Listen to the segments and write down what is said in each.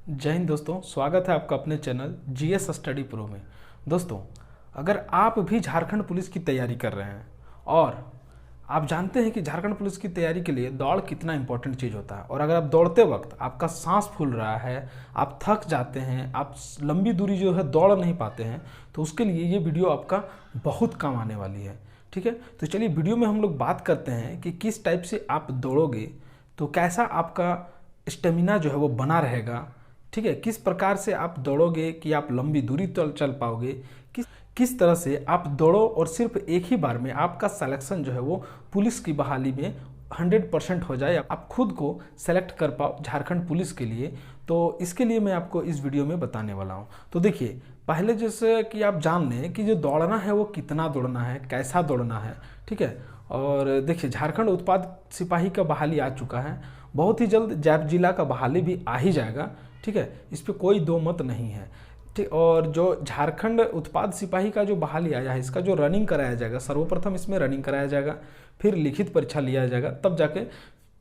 जय हिंद दोस्तों, स्वागत है आपका अपने चैनल जीएस स्टडी प्रो में। दोस्तों, अगर आप भी झारखंड पुलिस की तैयारी कर रहे हैं और आप जानते हैं कि झारखंड पुलिस की तैयारी के लिए दौड़ कितना इंपॉर्टेंट चीज़ होता है, और अगर आप दौड़ते वक्त आपका सांस फूल रहा है, आप थक जाते हैं, आप लंबी दूरी जो है दौड़ नहीं पाते हैं, तो उसके लिए ये वीडियो आपका बहुत काम आने वाली है। ठीक है, तो चलिए वीडियो में हम लोग बात करते हैं कि किस टाइप से आप दौड़ोगे तो कैसा आपका स्टेमिना जो है वो बना रहेगा। ठीक है, किस प्रकार से आप दौड़ोगे कि आप लंबी दूरी चल पाओगे, किस तरह से आप दौड़ो और सिर्फ एक ही बार में आपका सिलेक्शन जो है वो पुलिस की बहाली में 100% हो जाए, आप खुद को सेलेक्ट कर पाओ झारखंड पुलिस के लिए। तो इसके लिए मैं आपको इस वीडियो में बताने वाला हूँ। तो देखिए, पहले जैसे कि आप जान लें कि जो दौड़ना है वो कितना दौड़ना है, कैसा दौड़ना है। ठीक है, और देखिए झारखंड उत्पाद सिपाही का बहाली आ चुका है, बहुत ही जल्द जैप जिला का बहाली भी आ ही जाएगा। ठीक है, इस पर कोई दो मत नहीं है। ठीक, और जो झारखंड उत्पाद सिपाही का जो बहाली आया है, इसका जो रनिंग कराया जाएगा, सर्वप्रथम इसमें रनिंग कराया जाएगा, फिर लिखित परीक्षा लिया जाएगा, तब जाके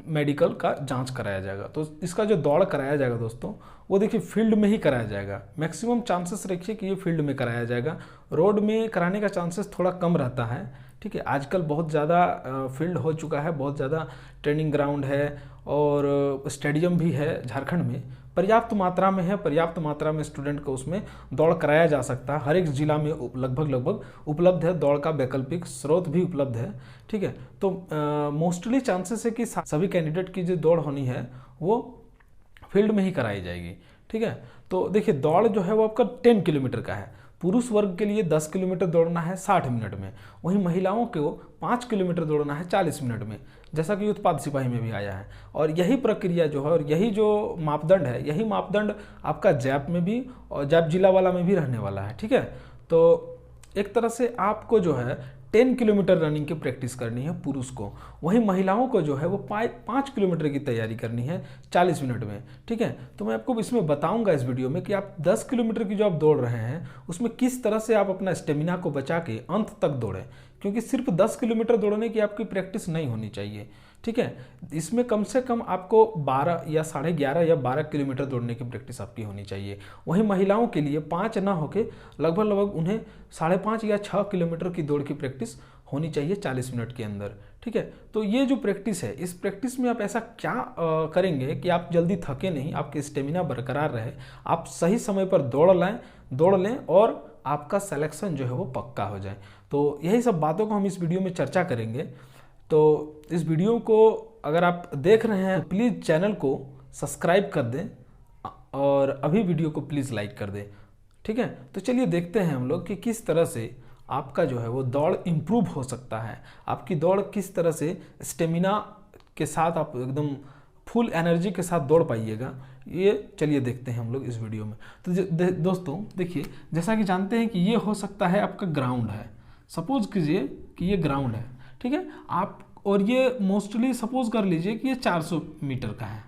मेडिकल का जांच कराया जाएगा। तो इसका जो दौड़ कराया जाएगा दोस्तों, वो देखिए फील्ड में ही कराया जाएगा। मैक्सिमम चांसेस रखिए कि ये फील्ड में कराया जाएगा, रोड में कराने का चांसेस थोड़ा कम रहता है। ठीक है, आजकल बहुत ज़्यादा फील्ड हो चुका है, बहुत ज़्यादा ट्रेनिंग ग्राउंड है और स्टेडियम भी है झारखंड में, पर्याप्त मात्रा में है, पर्याप्त मात्रा में स्टूडेंट को उसमें दौड़ कराया जा सकता है। हर एक जिला में लगभग उपलब्ध है, दौड़ का वैकल्पिक स्रोत भी उपलब्ध है। ठीक है, तो मोस्टली चांसेस है कि सभी कैंडिडेट की जो दौड़ होनी है वो फील्ड में ही कराई जाएगी। ठीक है, तो देखिए दौड़ जो है वो आपका 10 किलोमीटर का है। पुरुष वर्ग के लिए 10 किलोमीटर दौड़ना है 60 मिनट में, वहीं महिलाओं को 5 किलोमीटर दौड़ना है 40 मिनट में, जैसा कि उत्पाद सिपाही में भी आया है। और यही प्रक्रिया जो है और यही जो मापदंड है, यही मापदंड आपका जैप में भी और जैप जिला वाला में भी रहने वाला है। ठीक है, तो एक तरह से आपको जो है 10 किलोमीटर रनिंग की प्रैक्टिस करनी है पुरुष को, वहीं महिलाओं को जो है वो 5 किलोमीटर की तैयारी करनी है 40 मिनट में। ठीक है, तो मैं आपको इसमें बताऊंगा इस वीडियो में कि आप 10 किलोमीटर की जो आप दौड़ रहे हैं उसमें किस तरह से आप अपना स्टेमिना को बचा के अंत तक दौड़ें, क्योंकि सिर्फ 10 किलोमीटर दौड़ने की आपकी प्रैक्टिस नहीं होनी चाहिए। ठीक है, इसमें कम से कम आपको 12 या 11.5 या 12 किलोमीटर दौड़ने की प्रैक्टिस आपकी होनी चाहिए। वहीं महिलाओं के लिए 5 ना होके लगभग उन्हें 5.5 या 6 किलोमीटर की दौड़ की प्रैक्टिस होनी चाहिए 40 मिनट के अंदर। ठीक है, तो ये जो प्रैक्टिस है, इस प्रैक्टिस में आप ऐसा क्या करेंगे कि आप जल्दी थके नहीं, आपकी स्टेमिना बरकरार रहे, आप सही समय पर दौड़ लें और आपका सिलेक्शन जो है वो पक्का हो जाए। तो यही सब बातों को हम इस वीडियो में चर्चा करेंगे। तो इस वीडियो को अगर आप देख रहे हैं तो प्लीज़ चैनल को सब्सक्राइब कर दें और अभी वीडियो को प्लीज़ लाइक कर दें। ठीक है, तो चलिए देखते हैं हम लोग कि किस तरह से आपका जो है वो दौड़ इम्प्रूव हो सकता है, आपकी दौड़ किस तरह से स्टेमिना के साथ आप एकदम फुल एनर्जी के साथ दौड़ पाइएगा। ये चलिए देखते हैं हम लोग इस वीडियो में। तो दोस्तों देखिए, जैसा कि जानते हैं कि ये हो सकता है आपका ग्राउंड है, सपोज कीजिए कि ये ग्राउंड है। ठीक है, आप और ये मोस्टली सपोज कर लीजिए कि ये 400 मीटर का है।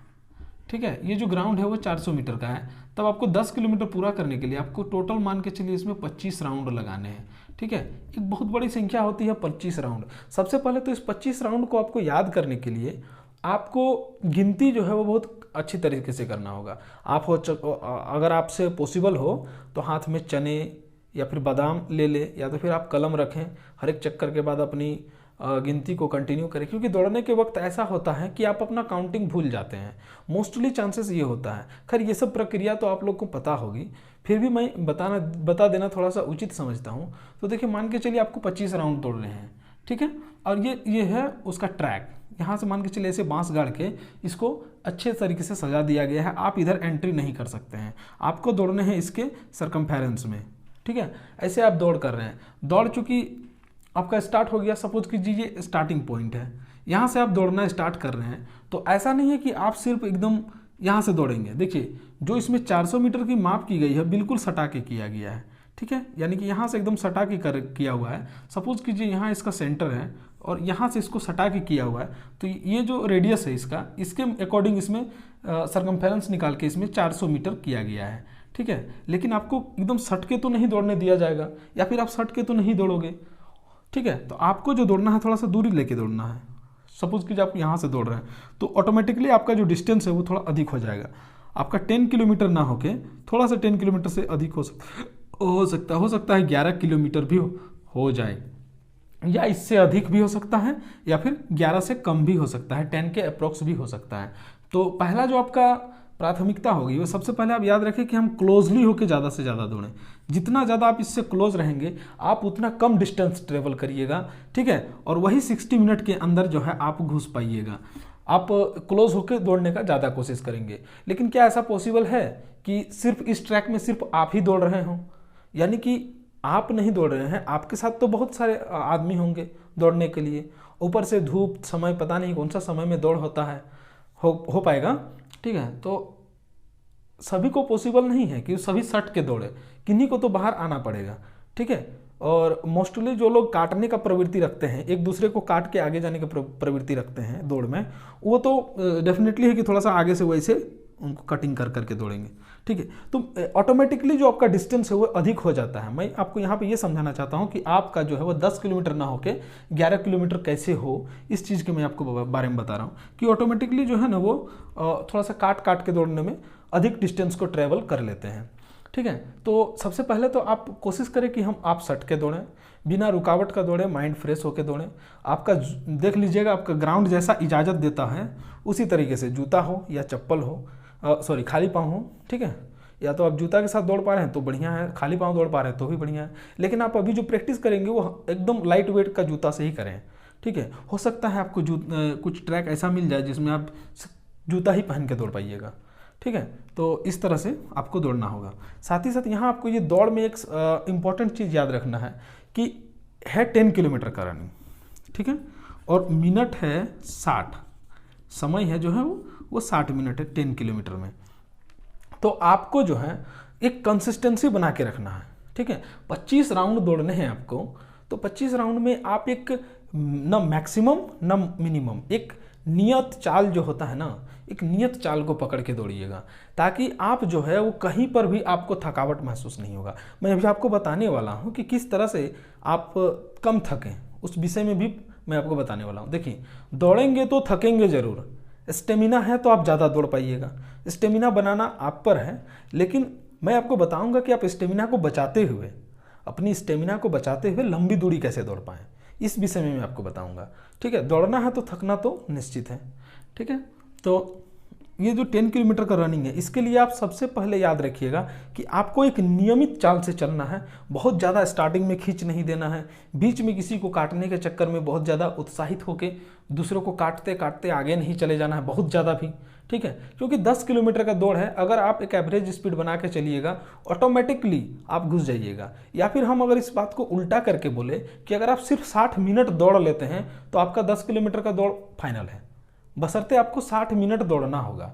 ठीक है, ये जो ग्राउंड है वो 400 मीटर का है, तब आपको 10 किलोमीटर पूरा करने के लिए आपको टोटल मान के चलिए इसमें 25 राउंड लगाने हैं। ठीक है, एक बहुत बड़ी संख्या होती है 25 राउंड। सबसे पहले तो इस 25 राउंड को आपको याद करने के लिए आपको गिनती जो है वो बहुत अच्छी तरीके से करना होगा। अगर आपसे पॉसिबल हो तो हाथ में चने या फिर बादाम ले ले, या तो फिर आप कलम रखें, हर एक चक्कर के बाद अपनी गिनती को कंटिन्यू करें, क्योंकि दौड़ने के वक्त ऐसा होता है कि आप अपना काउंटिंग भूल जाते हैं। मोस्टली चांसेस ये होता है। खैर ये सब प्रक्रिया तो आप लोग को पता होगी, फिर भी मैं बता देना थोड़ा सा उचित समझता हूँ। तो देखिए, मान के चलिए आपको 25 राउंड दौड़ने हैं। ठीक है, और ये है उसका ट्रैक। यहाँ से मान के चलिए ऐसे बांस गाड़ के इसको अच्छे तरीके से सजा दिया गया है, आप इधर एंट्री नहीं कर सकते हैं, आपको दौड़ने हैं इसके सरकमफेरेंस में। ठीक है, ऐसे आप दौड़ कर रहे हैं, दौड़ चूँकि आपका स्टार्ट हो गया, सपोज कीजिए ये स्टार्टिंग पॉइंट है, यहाँ से आप दौड़ना स्टार्ट कर रहे हैं। तो ऐसा नहीं है कि आप सिर्फ एकदम यहाँ से दौड़ेंगे। देखिए, जो इसमें 400 मीटर की माप की गई है बिल्कुल सटा के किया गया है। ठीक है, यानी कि यहाँ से एकदम सटा के किया हुआ है। सपोज कीजिए यहाँ इसका सेंटर है और यहाँ से इसको सटा के किया हुआ है, तो ये जो रेडियस है इसका, इसके अकॉर्डिंग इसमें सरकमफेरेंस निकाल के इसमें 400 मीटर किया गया है। ठीक है, लेकिन आपको एकदम सट के तो नहीं दौड़ने दिया जाएगा, या फिर आप सट के तो नहीं दौड़ोगे। ठीक है, तो आपको जो दौड़ना है थोड़ा सा दूरी लेके दौड़ना है। सपोज कीजिए आप यहाँ से दौड़ रहे हैं तो ऑटोमेटिकली आपका जो डिस्टेंस है वो थोड़ा अधिक हो जाएगा। आपका 10 किलोमीटर ना होके थोड़ा सा 10 किलोमीटर से अधिक हो सकता है 11 किलोमीटर भी हो जाए, या इससे अधिक भी हो सकता है, या फिर 11 से कम भी हो सकता है, 10 के अप्रोक्स भी हो सकता है। तो पहला जो आपका प्राथमिकता होगी वो सबसे पहले आप याद रखें कि हम क्लोजली होकर ज़्यादा से ज़्यादा दौड़ें। जितना ज़्यादा आप इससे क्लोज रहेंगे आप उतना कम डिस्टेंस ट्रेवल करिएगा, ठीक है, और वही 60 मिनट के अंदर जो है आप घुस पाइएगा। आप क्लोज होकर दौड़ने का ज़्यादा कोशिश करेंगे। लेकिन क्या ऐसा पॉसिबल है कि सिर्फ इस ट्रैक में सिर्फ आप ही दौड़ रहे हों? यानी कि आप नहीं दौड़ रहे हैं, आपके साथ तो बहुत सारे आदमी होंगे दौड़ने के लिए, ऊपर से धूप, समय पता नहीं कौन सा समय में दौड़ होता है, हो पाएगा, ठीक है। तो सभी को पॉसिबल नहीं है कि सभी सट के दौड़े, किन्हीं को तो बाहर आना पड़ेगा, ठीक है। और मोस्टली जो लोग काटने का प्रवृत्ति रखते हैं, एक दूसरे को काट के आगे जाने का प्रवृत्ति रखते हैं दौड़ में, वो तो डेफिनेटली है कि थोड़ा सा आगे से वैसे उनको कटिंग कर करके दौड़ेंगे, ठीक है। तो ऑटोमेटिकली जो आपका डिस्टेंस है वो अधिक हो जाता है। मैं आपको यहाँ पे ये समझाना चाहता हूँ कि आपका जो है वो 10 किलोमीटर ना होके 11 किलोमीटर कैसे हो, इस चीज़ के मैं आपको बारे में बता रहा हूँ कि ऑटोमेटिकली जो है ना वो थोड़ा सा काट के दौड़ने में अधिक डिस्टेंस को ट्रेवल कर लेते हैं, ठीक है। तो सबसे पहले तो आप कोशिश करें कि आप सट के दौड़ें, बिना रुकावट का दौड़ें, माइंड फ्रेश होकर दौड़ें। आपका देख लीजिएगा आपका ग्राउंड जैसा इजाज़त देता है उसी तरीके से, जूता हो या चप्पल हो, सॉरी खाली पाँव हो, ठीक है। या तो आप जूता के साथ दौड़ पा रहे हैं तो बढ़िया है, खाली पाँव दौड़ पा रहे हैं तो भी बढ़िया है। लेकिन आप अभी जो प्रैक्टिस करेंगे वो एकदम लाइट वेट का जूता से ही करें, ठीक है। हो सकता है आपको कुछ ट्रैक ऐसा मिल जाए जिसमें आप जूता ही पहन के दौड़ पाइएगा, ठीक है। तो इस तरह से आपको दौड़ना होगा। साथ ही साथ यहाँ आपको ये दौड़ में एक इम्पॉर्टेंट चीज़ याद रखना है कि है 10 किलोमीटर का रनिंग, ठीक है, और मिनट है 60, समय है जो है वो 60 मिनट है 10 किलोमीटर में। तो आपको जो है एक कंसिस्टेंसी बना के रखना है, ठीक है। 25 राउंड दौड़ने हैं आपको, तो 25 राउंड में आप एक न मैक्सिमम न मिनिमम, एक नियत चाल जो होता है ना, एक नियत चाल को पकड़ के दौड़िएगा, ताकि आप जो है वो कहीं पर भी आपको थकावट महसूस नहीं होगा। मैं अभी आपको बताने वाला हूँ कि किस तरह से आप कम थकें, उस विषय में भी मैं आपको बताने वाला हूँ। देखिए, दौड़ेंगे तो थकेंगे ज़रूर, स्टेमिना है तो आप ज़्यादा दौड़ पाइएगा। स्टेमिना बनाना आप पर है, लेकिन मैं आपको बताऊंगा कि आप स्टेमिना को बचाते हुए, अपनी स्टेमिना को बचाते हुए लंबी दूरी कैसे दौड़ पाएँ, इस विषय में मैं आपको बताऊंगा, ठीक है। दौड़ना है तो थकना तो निश्चित है, ठीक है। तो ये जो 10 किलोमीटर का रनिंग है, इसके लिए आप सबसे पहले याद रखिएगा कि आपको एक नियमित चाल से चलना है। बहुत ज़्यादा स्टार्टिंग में खींच नहीं देना है, बीच में किसी को काटने के चक्कर में बहुत ज़्यादा उत्साहित होकर दूसरों को काटते काटते आगे नहीं चले जाना है बहुत ज़्यादा भी, ठीक है। क्योंकि 10 किलोमीटर का दौड़ है, अगर आप एक एवरेज स्पीड बना के चलिएगा ऑटोमेटिकली आप घुस जाइएगा। या फिर हम अगर इस बात को उल्टा करके बोले कि अगर आप सिर्फ 60 मिनट दौड़ लेते हैं तो आपका 10 किलोमीटर का दौड़ फाइनल है, बशर्ते आपको 60 मिनट दौड़ना होगा।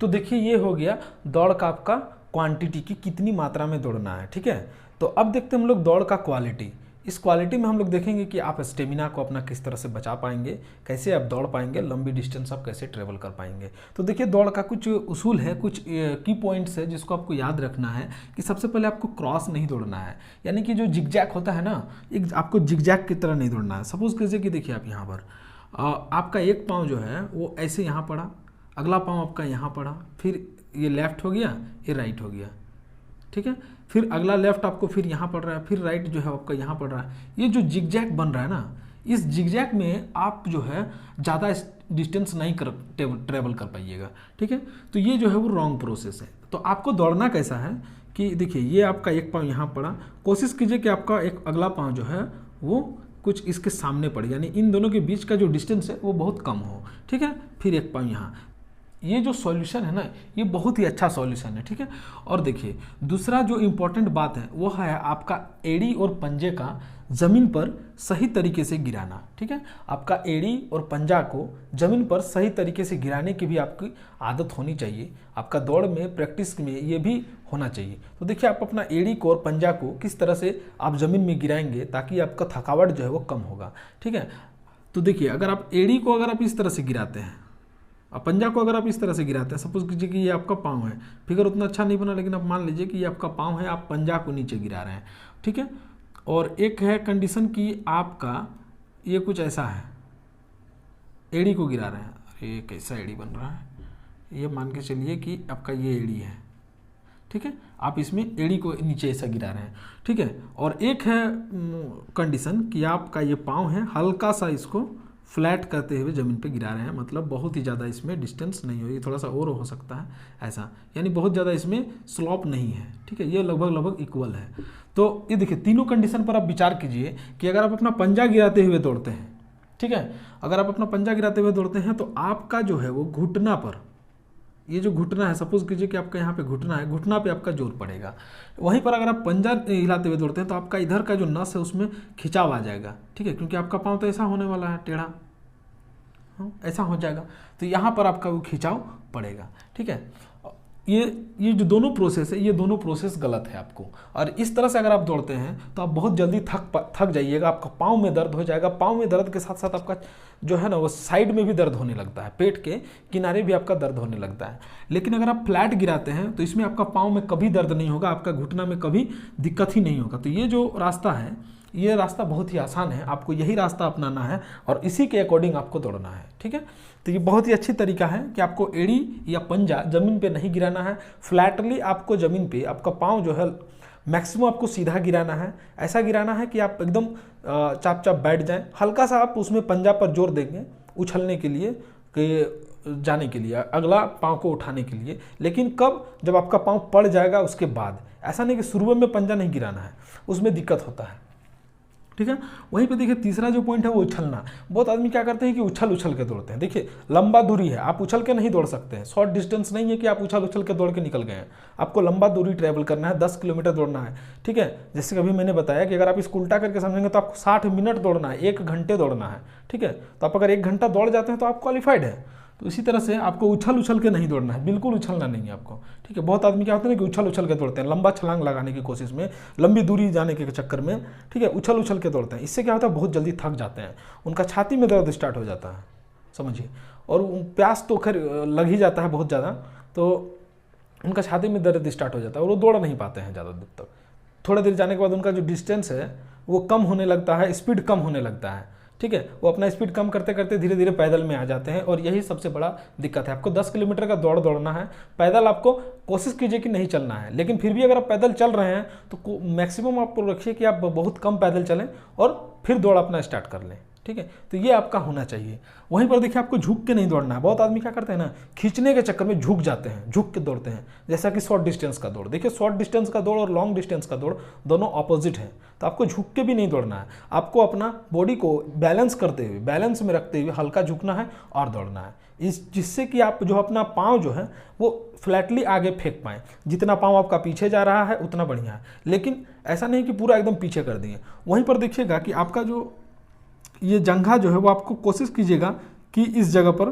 तो देखिए, ये हो गया दौड़ का आपका क्वांटिटी की कितनी मात्रा में दौड़ना है, ठीक है। तो अब देखते हैं हम लोग दौड़ का क्वालिटी। इस क्वालिटी में हम लोग देखेंगे कि आप स्टेमिना को अपना किस तरह से बचा पाएंगे, कैसे आप दौड़ पाएंगे, लंबी डिस्टेंस आप कैसे ट्रेवल कर पाएंगे। तो देखिए, दौड़ का कुछ उसूल है, कुछ की पॉइंट्स है जिसको आपको याद रखना है कि सबसे पहले आपको क्रॉस नहीं दौड़ना है, यानी कि जो जिगजैग होता है ना, एक आपको जिगजैग की तरह नहीं दौड़ना है। सपोज कीजिए कि देखिए आप यहाँ पर आपका एक पाँव जो है वो ऐसे यहाँ पड़ा, अगला पाँव आपका यहाँ पड़ा, फिर ये लेफ्ट हो गया, ये राइट हो गया, ठीक है। फिर अगला लेफ्ट आपको फिर यहाँ पड़ रहा है, फिर राइट जो है आपका यहाँ पड़ रहा है। ये जो जिगजैग बन रहा है ना, इस जिगजैग में आप जो है ज़्यादा डिस्टेंस नहीं ट्रेवल कर पाइएगा, ठीक है। तो ये जो है वो रॉन्ग प्रोसेस है। तो आपको दौड़ना कैसा है कि देखिए, ये आपका एक पाँव यहाँ पड़ा, कोशिश कीजिए कि आपका एक अगला पाँव जो है वो कुछ इसके सामने पड़े, यानी इन दोनों के बीच का जो डिस्टेंस है वो बहुत कम हो, ठीक है। फिर एक पाँव यहाँ, ये जो सॉल्यूशन है ना, ये बहुत ही अच्छा सॉल्यूशन है, ठीक है। और देखिए, दूसरा जो इम्पोर्टेंट बात है वो है आपका एड़ी और पंजे का ज़मीन पर सही तरीके से गिराना, ठीक है। आपका एड़ी और पंजा को ज़मीन पर सही तरीके से गिराने की भी आपकी आदत होनी चाहिए। आपका दौड़ में, प्रैक्टिस में ये भी होना चाहिए। तो देखिए, आप अपना एड़ी को और पंजा को किस तरह से आप ज़मीन में गिराएंगे ताकि आपका थकावट जो है वो कम होगा, ठीक है। तो देखिए, अगर आप एड़ी को अगर आप इस तरह से गिराते हैं, अब पंजा को अगर आप इस तरह से गिराते हैं, सपोज कीजिए कि ये आपका पाँव है, फिगर उतना अच्छा नहीं बना, लेकिन आप मान लीजिए कि ये आपका पाँव है, आप पंजा को नीचे गिरा रहे हैं, ठीक है। और एक है कंडीशन कि आपका ये कुछ ऐसा है, एड़ी को गिरा रहे हैं, अरे कैसा एड़ी बन रहा है, ये मान के चलिए कि आपका ये एड़ी है, ठीक है, आप इसमें एड़ी को नीचे ऐसा गिरा रहे हैं, ठीक है। और एक है कंडीशन कि आपका ये पाँव है हल्का सा इसको फ्लैट करते हुए ज़मीन पे गिरा रहे हैं, मतलब बहुत ही ज़्यादा इसमें डिस्टेंस नहीं हो, ये थोड़ा सा और हो सकता है ऐसा, यानी बहुत ज़्यादा इसमें स्लॉप नहीं है, ठीक है, ये लगभग लगभग इक्वल है। तो ये देखिए तीनों कंडीशन पर आप विचार कीजिए कि अगर आप अपना पंजा गिराते हुए दौड़ते हैं, ठीक है, अगर आप अपना पंजा गिराते हुए दौड़ते हैं तो आपका जो है वो घुटना पर, ये जो घुटना है, सपोज कीजिए कि आपका यहाँ पे घुटना है, घुटना पे आपका जोर पड़ेगा। वहीं पर अगर आप पंजा हिलाते हुए दौड़ते हैं तो आपका इधर का जो नस है उसमें खिंचाव आ जाएगा, ठीक है, क्योंकि आपका पाँव तो ऐसा होने वाला है, टेढ़ा, ऐसा हो जाएगा, तो यहाँ पर आपका वो खिंचाव पड़ेगा, ठीक है। ये जो दोनों प्रोसेस है, ये दोनों प्रोसेस गलत है आपको। और इस तरह से अगर आप दौड़ते हैं तो आप बहुत जल्दी थक जाइएगा, आपका पाँव में दर्द हो जाएगा, पाँव में दर्द के साथ साथ आपका जो है ना वो साइड में भी दर्द होने लगता है, पेट के किनारे भी आपका दर्द होने लगता है। लेकिन अगर आप फ्लैट गिराते हैं तो इसमें आपका पाँव में कभी दर्द नहीं होगा, आपका घुटना में कभी दिक्कत ही नहीं होगा। तो ये जो रास्ता है, ये रास्ता बहुत ही आसान है, आपको यही रास्ता अपनाना है और इसी के अकॉर्डिंग आपको दौड़ना है, ठीक है। तो ये बहुत ही अच्छी तरीका है कि आपको एड़ी या पंजा ज़मीन पे नहीं गिराना है, फ्लैटली आपको ज़मीन पे आपका पाँव जो है मैक्सिमम आपको सीधा गिराना है, ऐसा गिराना है कि आप एकदम चाप चाप बैठ जाएं, हल्का सा आप उसमें पंजा पर जोर देंगे उछलने के लिए, कि जाने के लिए, अगला पाँव को उठाने के लिए। लेकिन कब, जब आपका पाँव पड़ जाएगा उसके बाद, ऐसा नहीं कि शुरू में पंजा नहीं गिराना है, उसमें दिक्कत होता है, ठीक है। वहीं पे देखिए तीसरा जो पॉइंट है वो उछलना। बहुत आदमी क्या करते हैं कि उछल के दौड़ते हैं। देखिए लंबा दूरी है, आप उछल के नहीं दौड़ सकते हैं, शॉर्ट डिस्टेंस नहीं है कि आप उछल के दौड़ के निकल गए हैं, आपको लंबा दूरी ट्रैवल करना है, 10 किलोमीटर दौड़ना है, ठीक है। जैसे कि अभी मैंने बताया कि अगर आप इसको उल्टा करके समझेंगे तो आपको 60 मिनट दौड़ना है, 1 घंटे दौड़ना है, ठीक है। तो आप अगर 1 घंटा दौड़ जाते हैं तो आप क्वालिफाइड है। तो इसी तरह से आपको उछल के नहीं दौड़ना है, बिल्कुल उछलना नहीं है आपको, ठीक है। बहुत आदमी क्या होते हैं कि उछल के दौड़ते हैं, लंबा छलांग लगाने की कोशिश में, लंबी दूरी जाने के चक्कर में, ठीक है, उछल के दौड़ते हैं। इससे क्या होता है, बहुत जल्दी थक जाते हैं, उनका छाती में दर्द स्टार्ट हो जाता है, समझिए, और प्यास तो खैर लग ही जाता है बहुत ज़्यादा, तो उनका छाती में दर्द स्टार्ट हो जाता है और वो दौड़ नहीं पाते हैं ज़्यादा देर तक। थोड़ा देर जाने के बाद उनका जो डिस्टेंस है वो कम होने लगता है, स्पीड कम होने लगता है, ठीक है। वो अपना स्पीड कम करते करते धीरे धीरे पैदल में आ जाते हैं और यही सबसे बड़ा दिक्कत है। आपको 10 किलोमीटर का दौड़ना है, पैदल आपको कोशिश कीजिए कि नहीं चलना है, लेकिन फिर भी अगर आप पैदल चल रहे हैं तो मैक्सिमम आपको रखिए कि आप बहुत कम पैदल चलें और फिर दौड़ अपना स्टार्ट कर लें, ठीक है। तो ये आपका होना चाहिए। वहीं पर देखिए आपको झुक के नहीं दौड़ना है। बहुत आदमी क्या करते हैं ना, खींचने के चक्कर में झुक जाते हैं, झुक के दौड़ते हैं, जैसा कि शॉर्ट डिस्टेंस का दौड़। देखिए शॉर्ट डिस्टेंस का दौड़ और लॉन्ग डिस्टेंस का दौड़ दोनों ऑपोजिट है, तो आपको झुक के भी नहीं दौड़ना है, आपको अपना बॉडी को बैलेंस करते हुए, बैलेंस में रखते हुए हल्का झुकना है और दौड़ना है, जिससे कि आप जो अपना पाँव जो है वो फ्लैटली आगे फेंक पाएँ। जितना पाँव आपका पीछे जा रहा है उतना बढ़िया है, लेकिन ऐसा नहीं कि पूरा एकदम पीछे कर दिए। वहीं पर देखिएगा कि आपका जो ये जंघा जो है वो आपको कोशिश कीजिएगा कि इस जगह पर,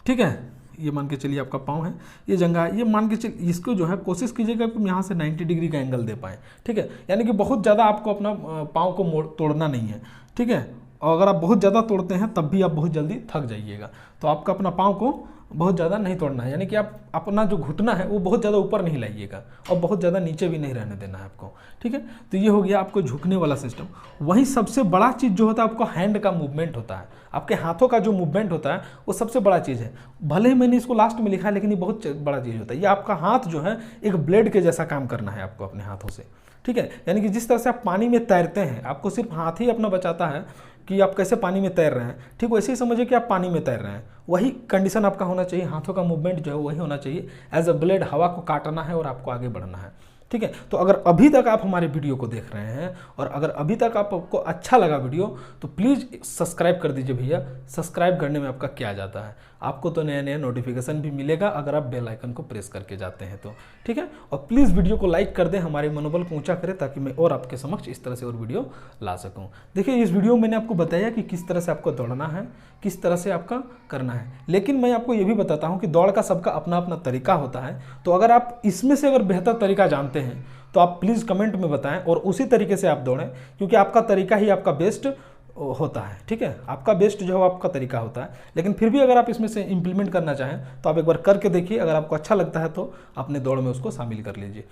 ठीक है, ये मान के चलिए आपका पाँव है, ये जंघा, ये मान के चलिए इसको जो है कोशिश कीजिएगा कि यहाँ से 90 डिग्री का एंगल दे पाएँ, ठीक है। यानी कि बहुत ज़्यादा आपको अपना पाँव को तोड़ना नहीं है, ठीक है। और अगर आप बहुत ज़्यादा तोड़ते हैं तब भी आप बहुत जल्दी थक जाइएगा। तो आपका अपना पाँव को बहुत ज़्यादा नहीं तोड़ना है, यानी कि आप अपना जो घुटना है वो बहुत ज़्यादा ऊपर नहीं लाइएगा और बहुत ज़्यादा नीचे भी नहीं रहने देना है आपको, ठीक है। तो ये हो गया आपको झुकने वाला सिस्टम। वहीं सबसे बड़ा चीज़ जो होता है आपको हैंड का मूवमेंट होता है, आपके हाथों का जो मूवमेंट होता है वो सबसे बड़ा चीज़ है। भले ही मैंने इसको लास्ट में लिखा है लेकिन ये बहुत बड़ा चीज़ होता है। ये आपका हाथ जो है एक ब्लेड के जैसा काम करना है आपको अपने हाथों से, ठीक है। यानी कि जिस तरह से आप पानी में तैरते हैं, आपको सिर्फ हाथ ही अपना बचाता है कि आप कैसे पानी में तैर रहे हैं, ठीक वैसे ही समझिए कि आप पानी में तैर रहे हैं। वही कंडीशन आपका होना चाहिए, हाथों का मूवमेंट जो है वही होना चाहिए। एज अ ब्लेड हवा को काटना है और आपको आगे बढ़ना है, ठीक है। तो अगर अभी तक आप हमारे वीडियो को देख रहे हैं और अगर अभी तक आपको अच्छा लगा वीडियो तो प्लीज़ सब्सक्राइब कर दीजिए भैया। सब्सक्राइब करने में आपका क्या जाता है, आपको तो नया नया नोटिफिकेशन भी मिलेगा अगर आप बेल आइकन को प्रेस करके जाते हैं तो, ठीक है। और प्लीज़ वीडियो को लाइक कर दें, हमारे मनोबल को ऊंचा करें ताकि मैं और आपके समक्ष इस तरह से और वीडियो ला सकूँ। देखिए इस वीडियो में मैंने आपको बताया कि किस तरह से आपको दौड़ना है, किस तरह से आपका करना है, लेकिन मैं आपको ये भी बताता हूँ कि दौड़ का सबका अपना अपना तरीका होता है। तो अगर आप इसमें से अगर बेहतर तरीका जानते हैं तो आप प्लीज़ कमेंट में बताएं और उसी तरीके से आप दौड़ें, क्योंकि आपका तरीका ही आपका बेस्ट होता है, ठीक है। आपका बेस्ट जो है आपका तरीका होता है, लेकिन फिर भी अगर आप इसमें से इंप्लीमेंट करना चाहें तो आप एक बार करके देखिए। अगर आपको अच्छा लगता है तो अपने दौड़ में उसको शामिल कर लीजिए,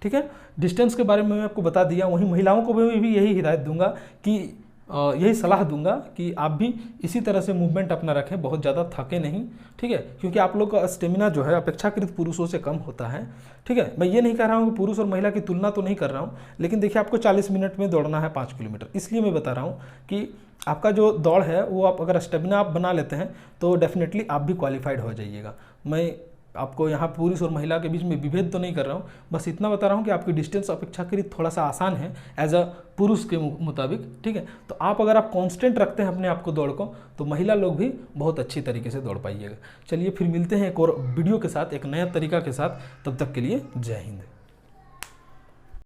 ठीक है। डिस्टेंस के बारे में मैं आपको बता दिया। वहीं महिलाओं को भी यही हिदायत दूंगा कि यही सलाह दूंगा कि आप भी इसी तरह से मूवमेंट अपना रखें, बहुत ज़्यादा थके नहीं, ठीक है, क्योंकि आप लोग का स्टेमिना जो है अपेक्षाकृत पुरुषों से कम होता है, ठीक है। मैं ये नहीं कह रहा हूँ कि पुरुष और महिला की तुलना तो नहीं कर रहा हूँ, लेकिन देखिए आपको 40 मिनट में दौड़ना है 5 किलोमीटर, इसलिए मैं बता रहा हूँ कि आपका जो दौड़ है वो आप अगर स्टेमिना आप बना लेते हैं तो डेफिनेटली आप भी क्वालिफाइड हो जाइएगा। मैं आपको यहाँ पुरुष और महिला के बीच में विभेद तो नहीं कर रहा हूँ, बस इतना बता रहा हूँ कि आपकी डिस्टेंस अपेक्षाकृत थोड़ा सा आसान है एज अ पुरुष के मुताबिक, ठीक है। तो आप अगर आप कांस्टेंट रखते हैं अपने आप को दौड़ को, तो महिला लोग भी बहुत अच्छी तरीके से दौड़ पाइएगा। चलिए फिर मिलते हैं एक और वीडियो के साथ, एक नया तरीका के साथ, तब तक के लिए जय हिंद।